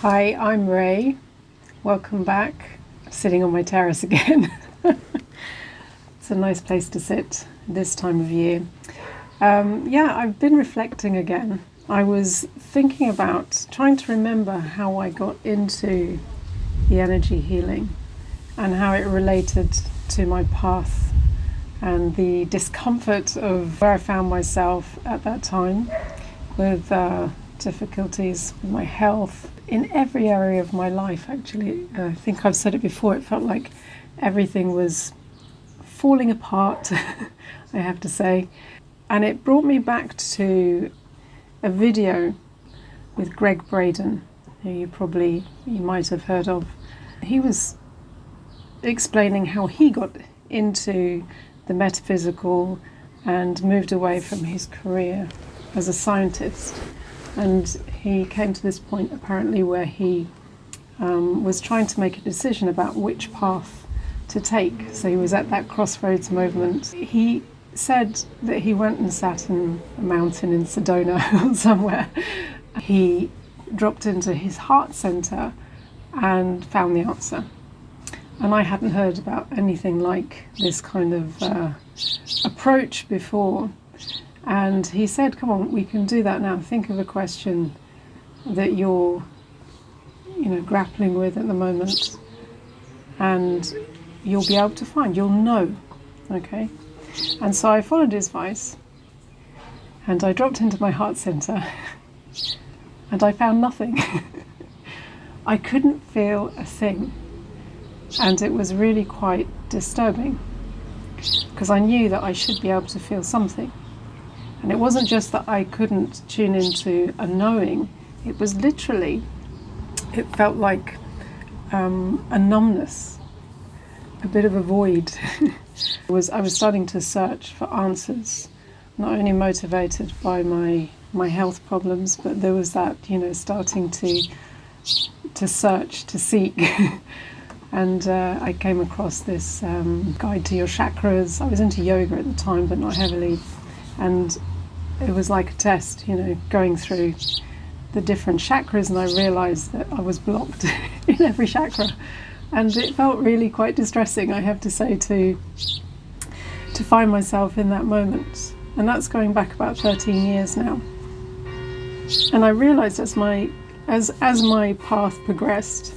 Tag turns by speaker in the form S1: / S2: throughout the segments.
S1: Hi, I'm Ray. Welcome back. I'm sitting on my terrace again. It's a nice place to sit this time of year. I've been reflecting again. I was thinking about trying to remember how I got into the energy healing and how it related to my path and the discomfort of where I found myself at that time with difficulties with my health in every area of my life. Actually, I think I've said it before, it felt like everything was falling apart, I have to say. And it brought me back to a video with Gregg Braden, who you might have heard of. He was explaining how he got into the metaphysical and moved away from his career as a scientist. And he came to this point apparently where he was trying to make a decision about which path to take. So he was at that crossroads moment. He said that he went and sat in a mountain in Sedona or somewhere. He dropped into his heart center and found the answer. And I hadn't heard about anything like this kind of approach before. And he said, come on, we can do that now. Think of a question that you're, grappling with at the moment. And you'll be able to find, you'll know, okay? And so I followed his advice. And I dropped into my heart center. And I found nothing. I couldn't feel a thing. And it was really quite disturbing. Because I knew that I should be able to feel something. And it wasn't just that I couldn't tune into a knowing, it was literally, it felt like a numbness, a bit of a void. I was starting to search for answers, not only motivated by my health problems, but there was that, starting to search, to seek. And I came across this guide to your chakras. I was into yoga at the time, but not heavily. And it was like a test, going through the different chakras, and I realized that I was blocked in every chakra. And it felt really quite distressing, I have to say, to find myself in that moment. And that's going back about 13 years now. And I realized as my path progressed,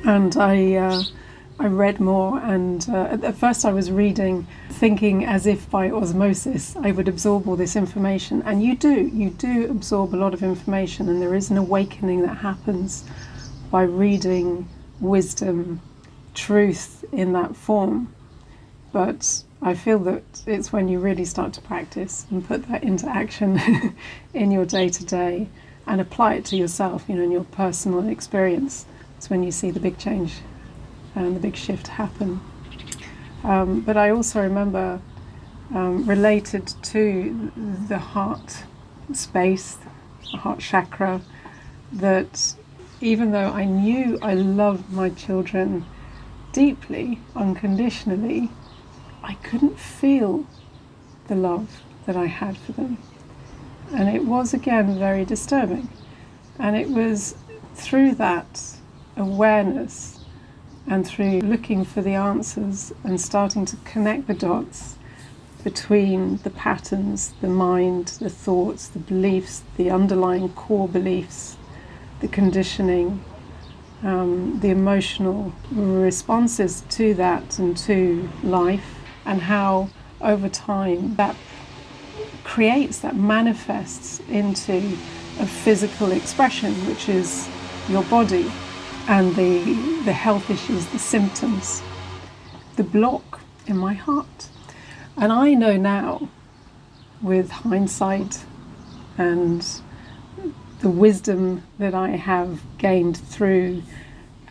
S1: and I read more, and at first I was reading, thinking as if by osmosis I would absorb all this information. And you do absorb a lot of information, and there is an awakening that happens by reading wisdom, truth in that form. But I feel that it's when you really start to practice and put that into action in your day-to-day and apply it to yourself, in your personal experience. It's when you see the big change and the big shift happen. But I also remember, related to the heart space, the heart chakra, that even though I knew I loved my children deeply, unconditionally, I couldn't feel the love that I had for them. And it was, again, very disturbing. And it was through that awareness and through looking for the answers and starting to connect the dots between the patterns, the mind, the thoughts, the beliefs, the underlying core beliefs, the conditioning, the emotional responses to that and to life, and how over time that manifests into a physical expression, which is your body. And the health issues, the symptoms, the block in my heart. And I know now, with hindsight and the wisdom that I have gained through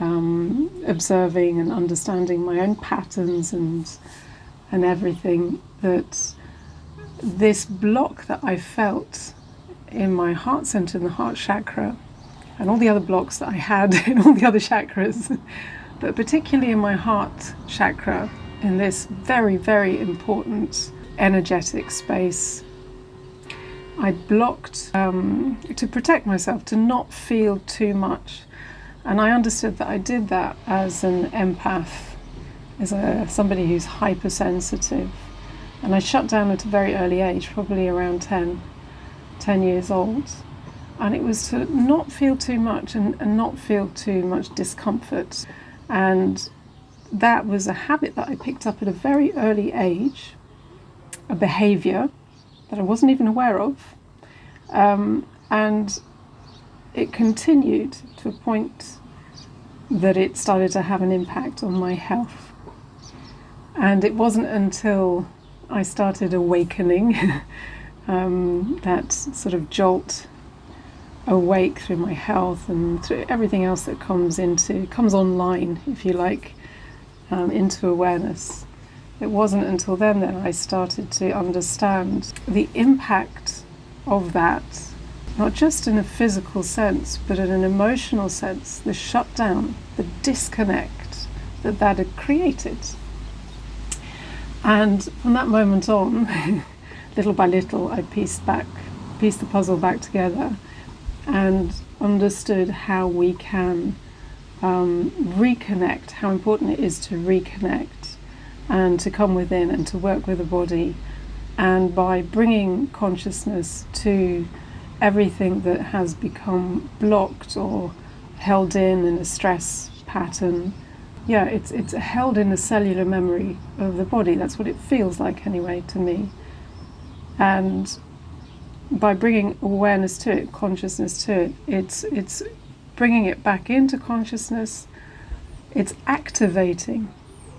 S1: observing and understanding my own patterns and everything, that this block that I felt in my heart center, in the heart chakra, and all the other blocks that I had in all the other chakras, but particularly in my heart chakra, in this very, very important energetic space, I blocked to protect myself, to not feel too much. And I understood that I did that as an empath, as somebody who's hypersensitive. And I shut down at a very early age, probably around 10 years old. And it was to not feel too much and not feel too much discomfort. And that was a habit that I picked up at a very early age, a behavior that I wasn't even aware of. And it continued to a point that it started to have an impact on my health. And it wasn't until I started awakening, that sort of jolt awake through my health and through everything else that comes online, if you like, into awareness. It wasn't until then that I started to understand the impact of that, not just in a physical sense, but in an emotional sense, the shutdown, the disconnect that had created. And from that moment on, little by little, I pieced the puzzle back together and understood how we can reconnect, how important it is to reconnect and to come within and to work with the body. And by bringing consciousness to everything that has become blocked or held in a stress pattern, it's held in the cellular memory of the body. That's what it feels like anyway to me. And by bringing awareness to it, consciousness to it, it's bringing it back into consciousness. It's activating,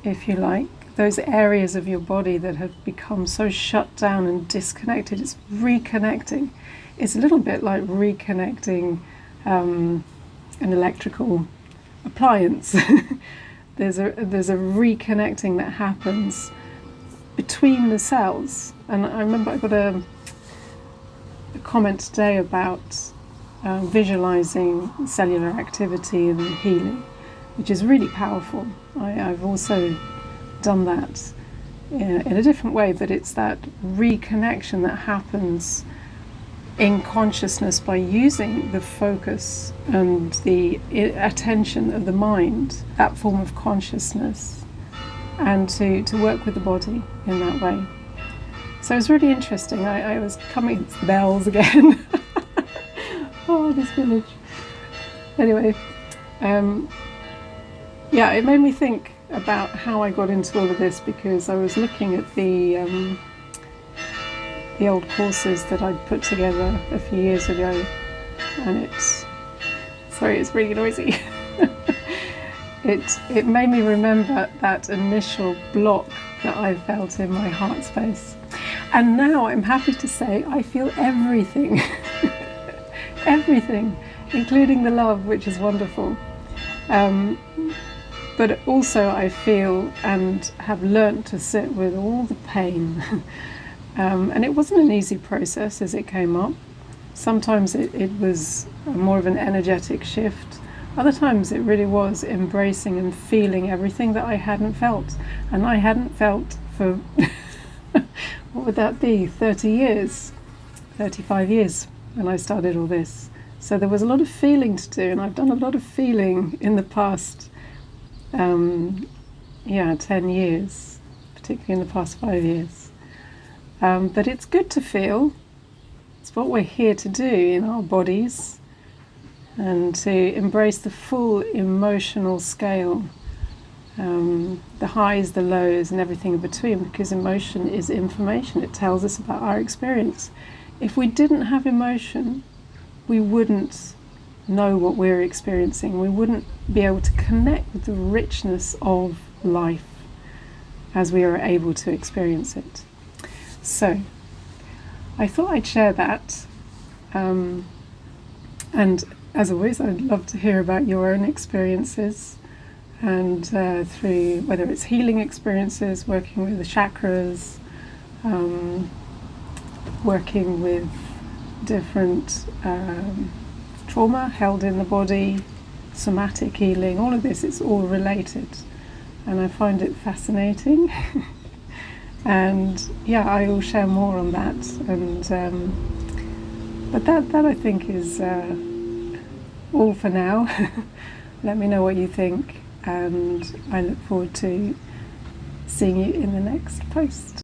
S1: if you like, those areas of your body that have become so shut down and disconnected. It's reconnecting. It's a little bit like reconnecting an electrical appliance. There's a reconnecting that happens between the cells. And I remember I got a comment today about visualizing cellular activity and healing, which is really powerful. I've also done that in a different way, but it's that reconnection that happens in consciousness by using the focus and the attention of the mind, that form of consciousness, and to work with the body in that way. So it was really interesting. I was coming, it's the bells again. Oh, this village. Anyway, it made me think about how I got into all of this, because I was looking at the old courses that I'd put together a few years ago, and it's really noisy. It made me remember that initial block that I felt in my heart space. And now I'm happy to say I feel everything. Everything, including the love, which is wonderful. But also I feel and have learnt to sit with all the pain. And it wasn't an easy process as it came up. Sometimes it was more of an energetic shift. Other times it really was embracing and feeling everything that I hadn't felt. And I hadn't felt for, what would that be, 30 years, 35 years when I started all this. So there was a lot of feeling to do, and I've done a lot of feeling in the past 10 years, particularly in the past 5 years. But it's good to feel. It's what we're here to do in our bodies, and to embrace the full emotional scale, the highs, the lows, and everything in between, because emotion is information. It tells us about our experience. If we didn't have emotion, we wouldn't know what we're experiencing. We wouldn't be able to connect with the richness of life as we are able to experience it. So I thought I'd share that, and as always, I'd love to hear about your own experiences, and through whether it's healing experiences, working with the chakras, working with different trauma held in the body, somatic healing, all of this, it's all related, and I find it fascinating. And I will share more on that, and But that I think is all for now. Let me know what you think, and I look forward to seeing you in the next post.